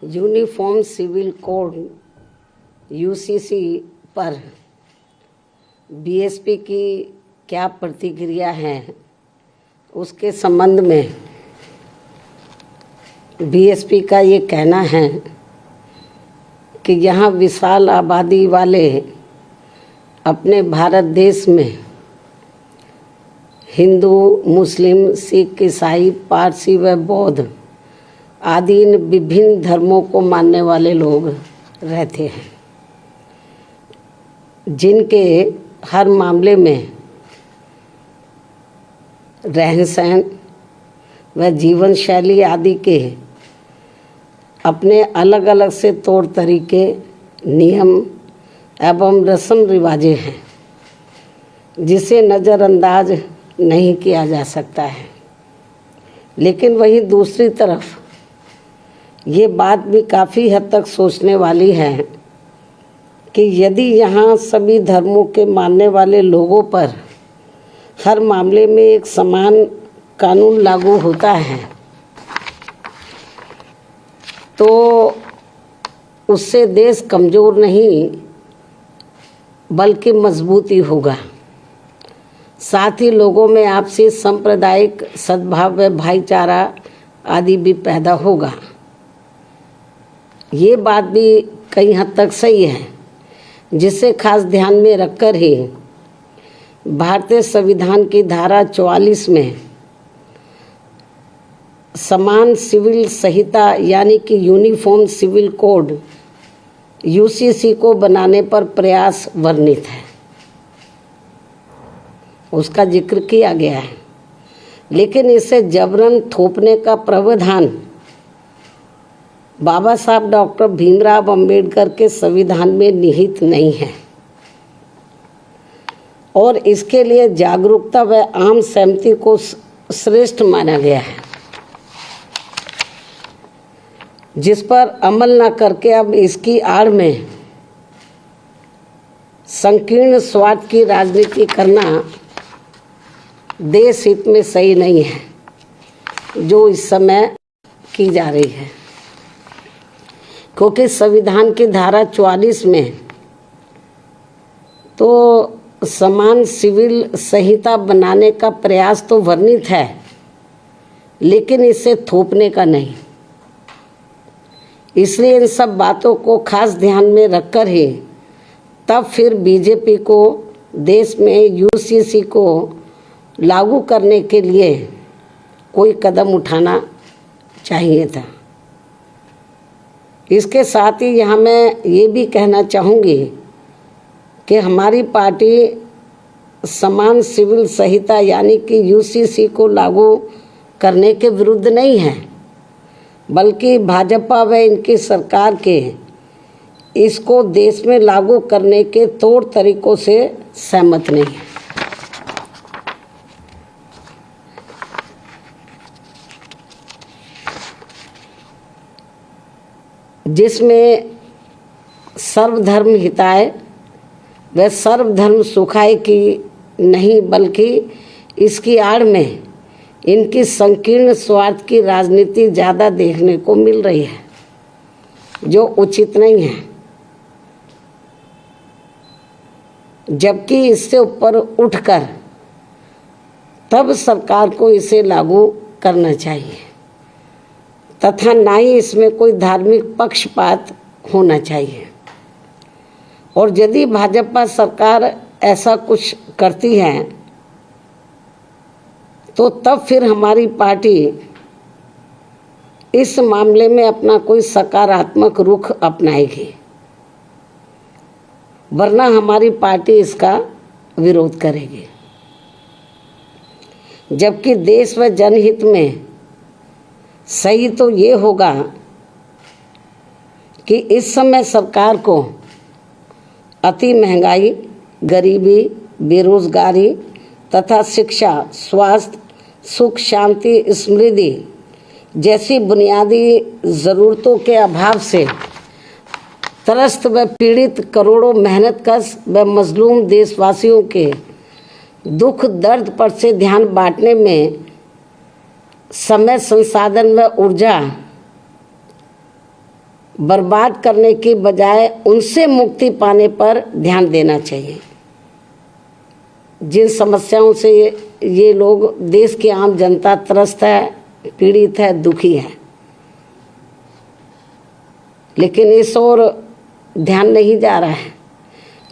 Uniform civil code UCC पर BSP की क्या प्रतिक्रिया है, उसके संबंध में बीएसपी का ये कहना है कि यहाँ विशाल आबादी वाले अपने भारत देश में हिंदू, मुस्लिम, सिख, ईसाई, पारसी व बौद्ध आदि इन विभिन्न धर्मों को मानने वाले लोग रहते हैं, जिनके हर मामले में रहन सहन व जीवन शैली आदि के अपने अलग अलग से तौर तरीके, नियम एवं रस्म रिवाजें हैं, जिसे नज़रअंदाज नहीं किया जा सकता है। लेकिन वहीं दूसरी तरफ ये बात भी काफ़ी हद तक सोचने वाली है कि यदि यहाँ सभी धर्मों के मानने वाले लोगों पर हर मामले में एक समान कानून लागू होता है तो उससे देश कमज़ोर नहीं बल्कि मजबूती होगा। साथ ही लोगों में आपसी सांप्रदायिक सद्भाव व भाईचारा आदि भी पैदा होगा। ये बात भी कई हद तक सही है, जिसे खास ध्यान में रखकर ही भारतीय संविधान की धारा 44 में समान सिविल संहिता यानी कि यूनिफॉर्म सिविल कोड यूसीसी को बनाने पर प्रयास वर्णित है, उसका जिक्र किया गया है। लेकिन इसे जबरन थोपने का प्रावधान बाबा साहब डॉक्टर भीमराव अंबेडकर के संविधान में निहित नहीं है और इसके लिए जागरूकता व आम सहमति को श्रेष्ठ माना गया है, जिस पर अमल न करके अब इसकी आड़ में संकीर्ण स्वार्थ की राजनीति करना देश हित में सही नहीं है, जो इस समय की जा रही है। क्योंकि संविधान की धारा 44 में तो समान सिविल संहिता बनाने का प्रयास तो वर्णित है, लेकिन इसे थोपने का नहीं। इसलिए इन सब बातों को खास ध्यान में रखकर ही तब फिर बीजेपी को देश में यूसीसी को लागू करने के लिए कोई कदम उठाना चाहिए था। इसके साथ ही यहाँ मैं ये भी कहना चाहूँगी कि हमारी पार्टी समान सिविल संहिता यानी कि यूसीसी को लागू करने के विरुद्ध नहीं है, बल्कि भाजपा व इनकी सरकार के इसको देश में लागू करने के तौर तरीकों से सहमत नहीं है। जिसमें सर्वधर्म हिताय व सर्वधर्म सुखाय की नहीं, बल्कि इसकी आड़ में इनकी संकीर्ण स्वार्थ की राजनीति ज़्यादा देखने को मिल रही है, जो उचित नहीं है। जबकि इससे ऊपर उठकर तब सरकार को इसे लागू करना चाहिए तथा ना ही इसमें कोई धार्मिक पक्षपात होना चाहिए। और यदि भाजपा सरकार ऐसा कुछ करती है तो तब फिर हमारी पार्टी इस मामले में अपना कोई सकारात्मक रुख अपनाएगी, वरना हमारी पार्टी इसका विरोध करेगी। जबकि देश व जनहित में सही तो ये होगा कि इस समय सरकार को अति महंगाई, गरीबी, बेरोजगारी तथा शिक्षा, स्वास्थ्य, सुख, शांति, समृद्धि जैसी बुनियादी ज़रूरतों के अभाव से त्रस्त व पीड़ित करोड़ों मेहनतकश व मजलूम देशवासियों के दुख दर्द पर से ध्यान बांटने में समय, संसाधन व ऊर्जा बर्बाद करने की बजाय उनसे मुक्ति पाने पर ध्यान देना चाहिए। जिन समस्याओं से ये लोग, देश की आम जनता त्रस्त है, पीड़ित है, दुखी है, लेकिन इस ओर ध्यान नहीं जा रहा है।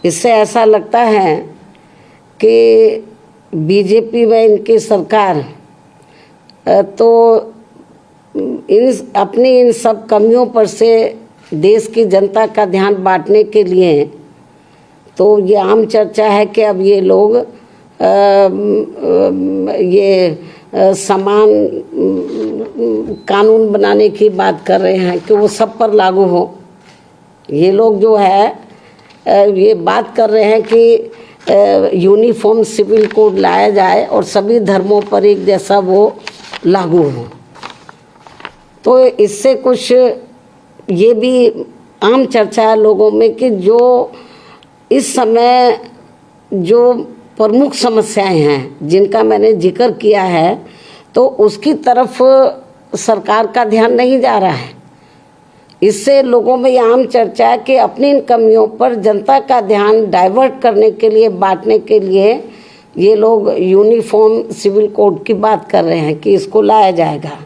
इससे ऐसा लगता है कि बीजेपी व इनकी सरकार तो अपनी इन सब कमियों पर से देश की जनता का ध्यान बांटने के लिए, तो ये आम चर्चा है कि अब ये लोग समान कानून बनाने की बात कर रहे हैं कि वो सब पर लागू हो। ये लोग जो है ये बात कर रहे हैं कि यूनिफॉर्म सिविल कोड लाया जाए और सभी धर्मों पर एक जैसा वो लागू हो। तो इससे कुछ ये भी आम चर्चा है लोगों में कि जो इस समय जो प्रमुख समस्याएं हैं जिनका मैंने जिक्र किया है, तो उसकी तरफ सरकार का ध्यान नहीं जा रहा है। इससे लोगों में ये आम चर्चा है कि अपनी इन कमियों पर जनता का ध्यान डाइवर्ट करने के लिए, बांटने के लिए ये लोग यूनिफॉर्म सिविल कोड की बात कर रहे हैं कि इसको लाया जाएगा।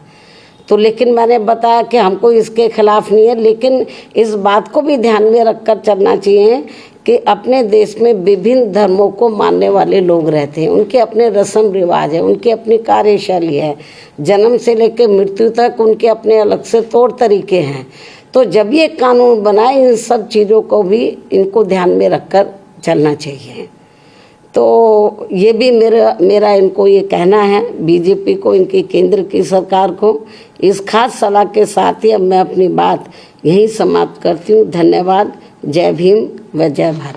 तो लेकिन मैंने बताया कि हमको इसके खिलाफ नहीं है, लेकिन इस बात को भी ध्यान में रखकर चलना चाहिए कि अपने देश में विभिन्न धर्मों को मानने वाले लोग रहते हैं, उनके अपने रस्म रिवाज है, उनकी अपनी कार्यशैली है, जन्म से लेकर मृत्यु तक उनके अपने अलग से तौर तरीके हैं। तो जब ये कानून बनाए, इन सब चीज़ों को भी इनको ध्यान में रखकर चलना चाहिए। तो ये भी मेरा इनको ये कहना है, बीजेपी को, इनकी केंद्र की सरकार को। इस खास सलाह के साथ ही अब मैं अपनी बात यहीं समाप्त करती हूँ। धन्यवाद। जय भीम व जय भारत।